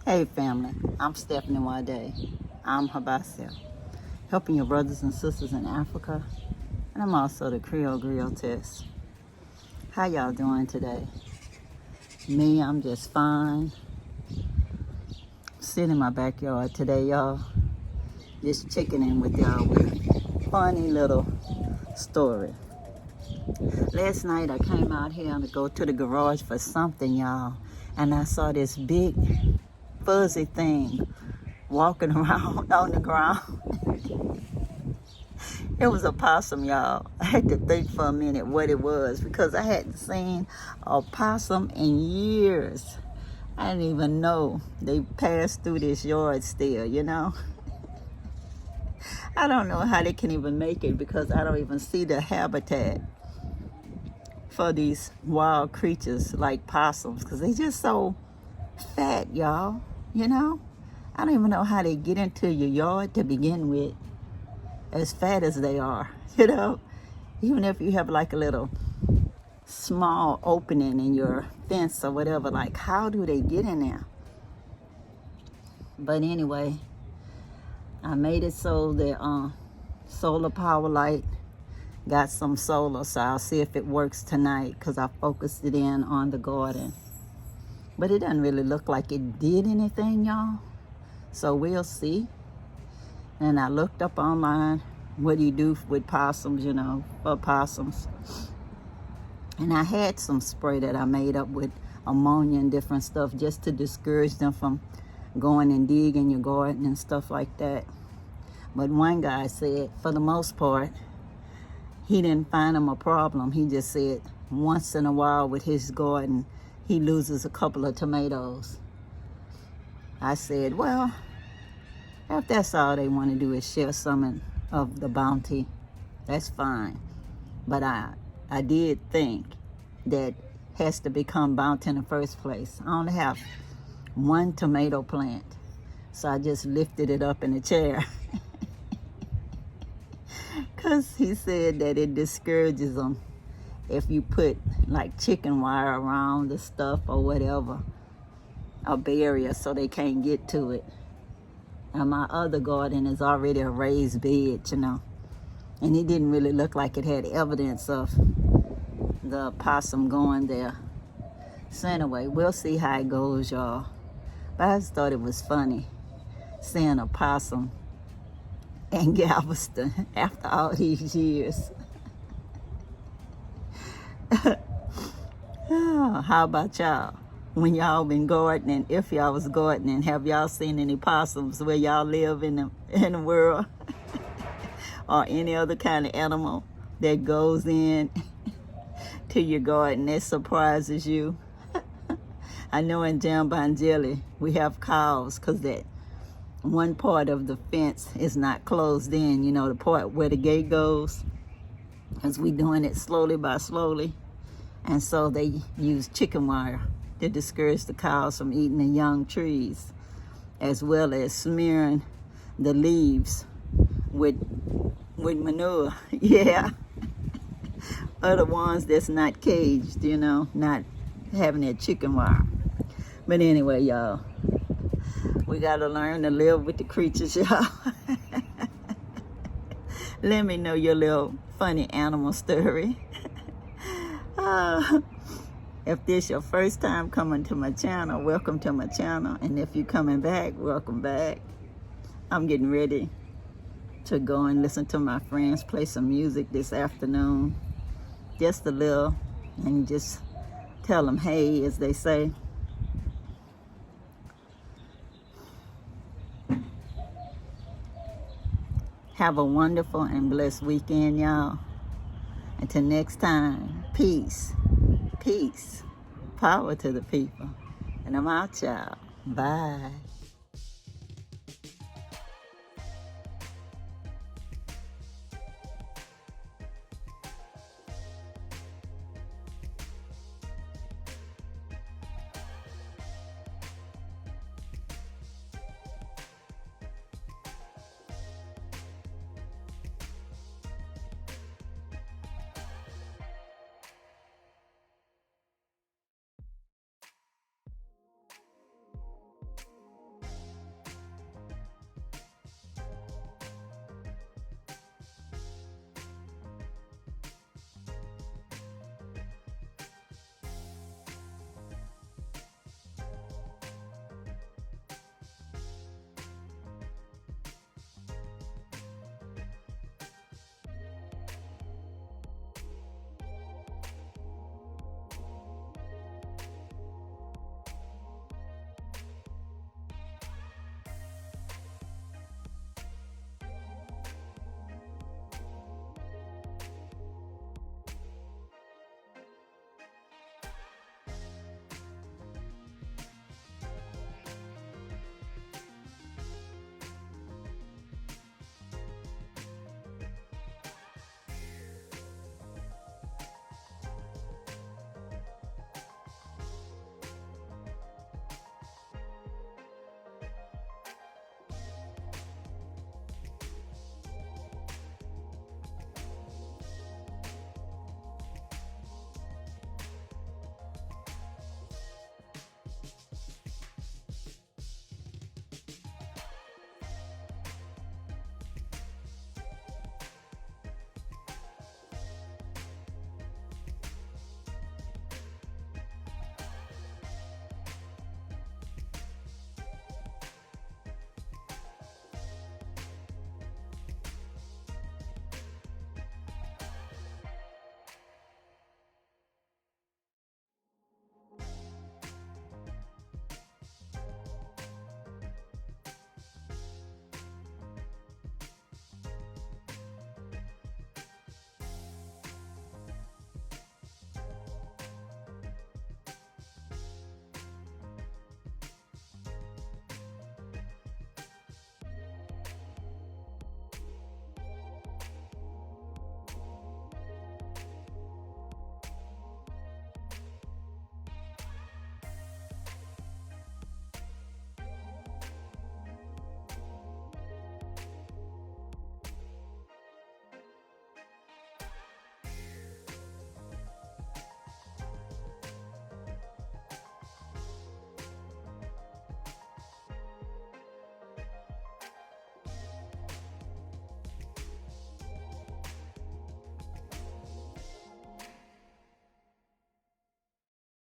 Hey family, I'm Stephanie Wade. I'm Habasel, helping your brothers and sisters in Africa, and I'm also the Creole Griot Test. How y'all doing today? Me, I'm just fine. Sitting in my backyard today, y'all. Just checking in with y'all with a funny little story. Last night I came out here to go to the garage for something, y'all, and I saw this big fuzzy thing walking around on the ground. It was a possum, y'all. I had to think for a minute what it was because I hadn't seen a possum in years. I didn't even know they passed through this yard still, you know. I don't know how they can even make it because I don't even see the habitat for these wild creatures like possums because they just so fat, y'all, you know. I don't even know how they get into your yard to begin with, as fat as they are, you know. Even if you have like a little small opening in your fence or whatever, like how do they get in there? But anyway, I made it so the solar power light got some solar, so I'll see if it works tonight because I focused it in on the garden. But it doesn't really look like it did anything, y'all. So we'll see. And I looked up online, what do you do with possums, you know, for possums. And I had some spray that I made up with ammonia and different stuff just to discourage them from going and digging your garden and stuff like that. But one guy said, for the most part, he didn't find them a problem. He just said once in a while with his garden, he loses a couple of tomatoes. I said, well, if that's all they want to do is share some of the bounty, that's fine. But I did think that has to become bounty in the first place. I only have one tomato plant, so I just lifted it up in a chair. Because he said that it discourages them if you put like chicken wire around the stuff or whatever, a barrier so they can't get to it. And my other garden is already a raised bed, you know, and it didn't really look like it had evidence of the possum going there. So anyway, we'll see how it goes, y'all. But I just thought it was funny seeing a possum in Galveston after all these years. Oh, how about y'all? When y'all been gardening, if y'all was gardening, have y'all seen any possums where y'all live in the world? Or any other kind of animal that goes in to your garden that surprises you? I know in Jambanjelly we have cows because that one part of the fence is not closed in, you know, the part where the gate goes, as we doing it slowly by slowly. And so they use chicken wire to discourage the cows from eating the young trees, as well as smearing the leaves with manure. Yeah. Other ones that's not caged, you know, not having that chicken wire. But anyway, y'all, we gotta learn to live with the creatures, y'all. Let me know your little funny animal story. If this your first time coming to my channel, welcome to my channel. And if you're coming back, welcome back. I'm getting ready to go and listen to my friends play some music this afternoon. Just a little, and just tell them hey, as they say. Have a wonderful and blessed weekend, y'all. Until next time, peace, peace, power to the people. And I'm out, y'all. Bye.